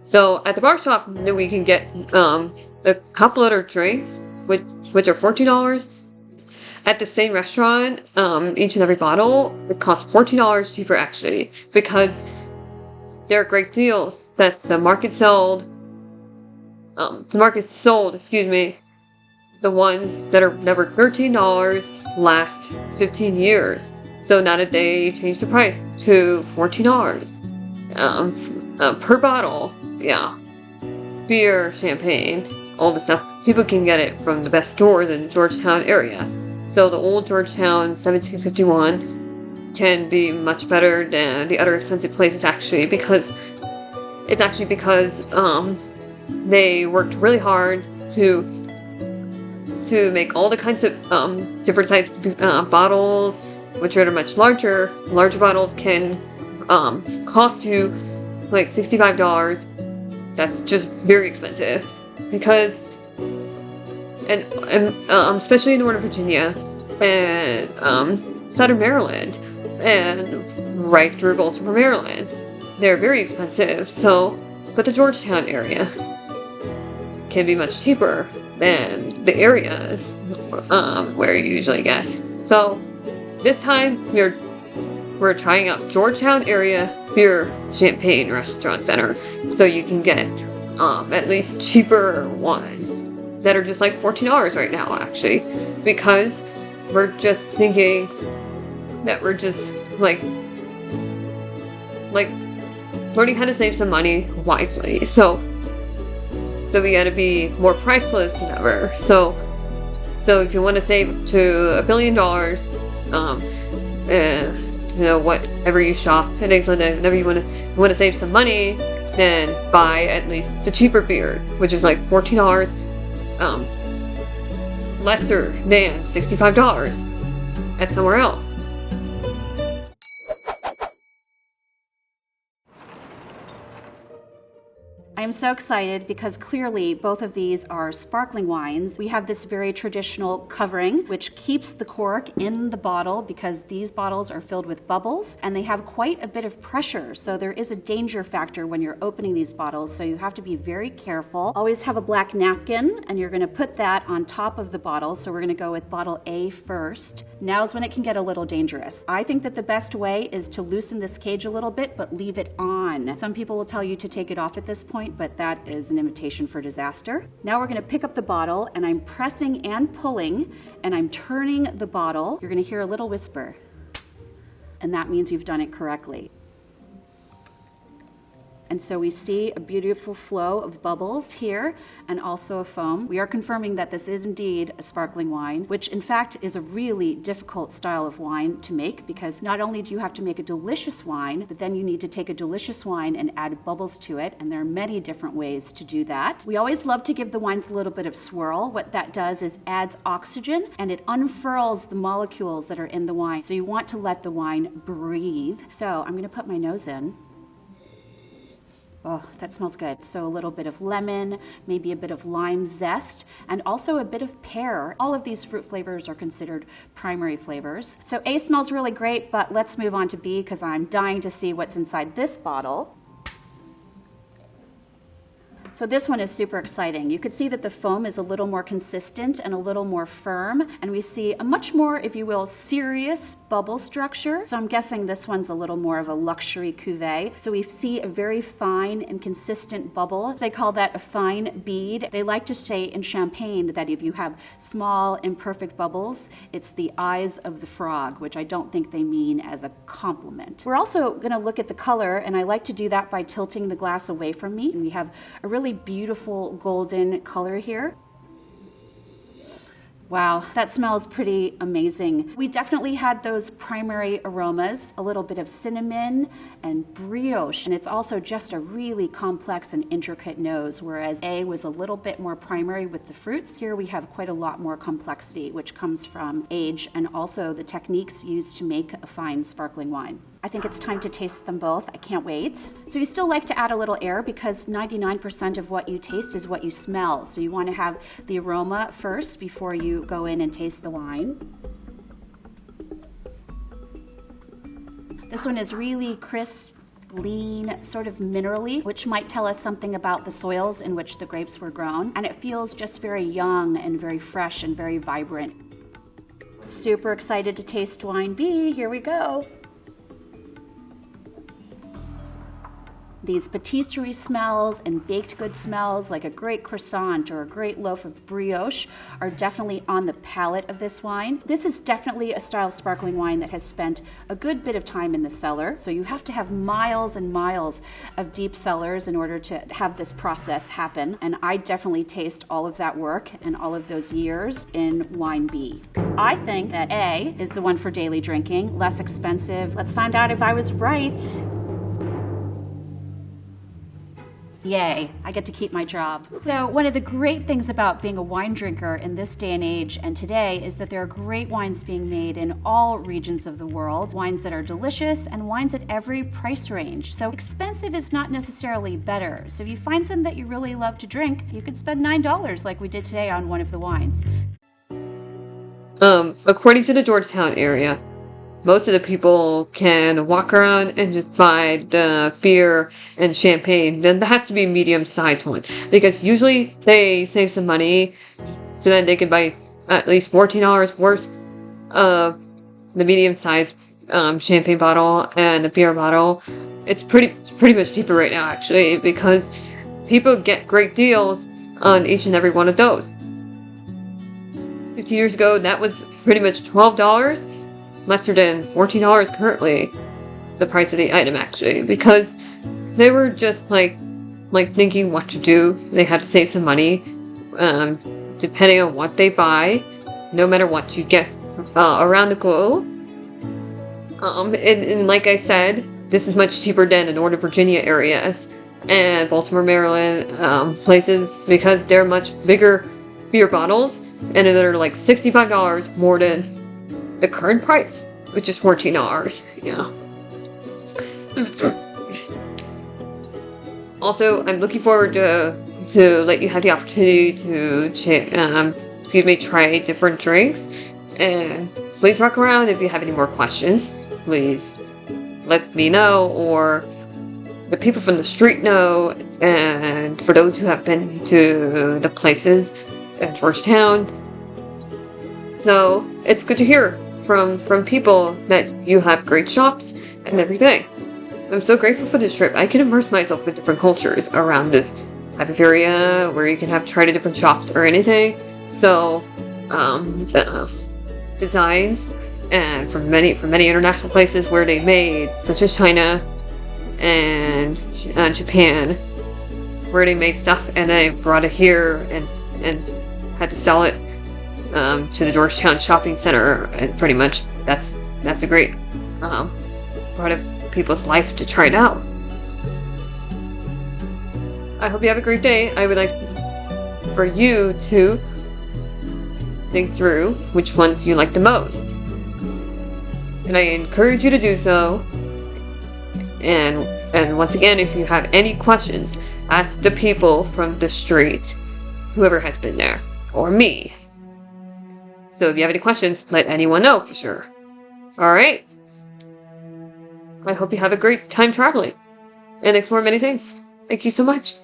So at the bar shop, we can get a couple liter drinks, which are $14. At the same restaurant, each and every bottle, it costs $14 cheaper actually, because there are great deals that the market sold, the ones that are never $13 last 15 years. So now that they changed the price to $14 per bottle. Yeah. Beer, champagne, all the stuff. People can get it from the best stores in the Georgetown area. So the old Georgetown 1751 can be much better than the other expensive places because they worked really hard to make all the kinds of different size bottles, which are much larger. Larger bottles can cost you like $65. That's just very expensive because, and especially in Northern Virginia and Southern Maryland and right through Baltimore, Maryland, they're very expensive. So, but the Georgetown area can be much cheaper than the areas where you usually get. So this time we're trying out Georgetown area beer champagne restaurant center, so you can get at least cheaper ones that are just like $14 right now actually, because we're just thinking that we're just like learning how to save some money wisely. So we gotta be more priceless than ever. So if you want to save to $1 billion, whatever you shop, and whenever you want to save some money, then buy at least the cheaper beer, which is like $14, lesser than $65 at somewhere else. I'm so excited because clearly both of these are sparkling wines. We have this very traditional covering, which keeps the cork in the bottle because these bottles are filled with bubbles and they have quite a bit of pressure. So there is a danger factor when you're opening these bottles. So you have to be very careful. Always have a black napkin and you're gonna put that on top of the bottle. So we're gonna go with bottle A first. Now's when it can get a little dangerous. I think that the best way is to loosen this cage a little bit, but leave it on. Some people will tell you to take it off at this point, but that is an invitation for disaster. Now we're gonna pick up the bottle and I'm pressing and pulling and I'm turning the bottle. You're gonna hear a little whisper, and that means you've done it correctly. And so we see a beautiful flow of bubbles here and also a foam. We are confirming that this is indeed a sparkling wine, which in fact is a really difficult style of wine to make because not only do you have to make a delicious wine, but then you need to take a delicious wine and add bubbles to it. And there are many different ways to do that. We always love to give the wines a little bit of swirl. What that does is adds oxygen and it unfurls the molecules that are in the wine. So you want to let the wine breathe. So I'm gonna put my nose in. Oh, that smells good. So a little bit of lemon, maybe a bit of lime zest, and also a bit of pear. All of these fruit flavors are considered primary flavors. So A smells really great, but let's move on to B because I'm dying to see what's inside this bottle. So this one is super exciting. You could see that the foam is a little more consistent and a little more firm, and we see a much more, if you will, serious bubble structure. So I'm guessing this one's a little more of a luxury cuvee. So we see a very fine and consistent bubble. They call that a fine bead. They like to say in champagne that if you have small, imperfect bubbles, it's the eyes of the frog, which I don't think they mean as a compliment. We're also gonna look at the color, and I like to do that by tilting the glass away from me. And we have a really beautiful golden color here. Wow, that smells pretty amazing. We definitely had those primary aromas, a little bit of cinnamon and brioche, and it's also just a really complex and intricate nose, whereas A was a little bit more primary with the fruits. Here we have quite a lot more complexity, which comes from age and also the techniques used to make a fine sparkling wine. I think it's time to taste them both. I can't wait. So you still like to add a little air because 99% of what you taste is what you smell. So you want to have the aroma first before you go in and taste the wine. This one is really crisp, lean, sort of minerally, which might tell us something about the soils in which the grapes were grown. And it feels just very young and very fresh and very vibrant. Super excited to taste wine B. Here we go. These patisserie smells and baked good smells like a great croissant or a great loaf of brioche are definitely on the palate of this wine. This is definitely a style of sparkling wine that has spent a good bit of time in the cellar. So you have to have miles and miles of deep cellars in order to have this process happen. And I definitely taste all of that work and all of those years in wine B. I think that A is the one for daily drinking, less expensive. Let's find out if I was right. Yay, I get to keep my job. So one of the great things about being a wine drinker in this day and age and today is that there are great wines being made in all regions of the world, wines that are delicious and wines at every price range. So expensive is not necessarily better. So if you find something that you really love to drink, you could spend $9 like we did today on one of the wines. According to the Georgetown area, most of the people can walk around and just buy the beer and champagne. Then that has to be a medium-sized one, because usually they save some money so that they can buy at least $14 worth of the medium-sized champagne bottle and the beer bottle. It's pretty much cheaper right now, actually, because people get great deals on each and every one of those. 50 years ago, that was pretty much $12. Lesser than $14 currently, the price of the item, actually, because they were just like thinking what to do. They had to save some money, depending on what they buy, no matter what you get around the globe. And like I said, this is much cheaper than the Northern Virginia areas and Baltimore, Maryland places, because they're much bigger beer bottles, and they're like $65 more than the current price, which is $14. Yeah. Also, I'm looking forward to let you have the opportunity to try different drinks. And please rock around if you have any more questions. Please let me know, or the people from the street know. And for those who have been to the places at Georgetown, so it's good to hear from people that you have great shops and everything. I'm so grateful for this trip. I can immerse myself with different cultures around this type of area where you can try to different shops or anything. So, designs and from many international places where they made, such as China and Japan, where they made stuff and they brought it here and had to sell it to the Georgetown Shopping Center, and pretty much that's a great part of people's life to try it out. I hope you have a great day. I would like for you to think through which ones you like the most, and I encourage you to do so. And once again, if you have any questions, ask the people from the street, whoever has been there, or me. So if you have any questions, let anyone know for sure. Alright? I hope you have a great time traveling and explore many things. Thank you so much.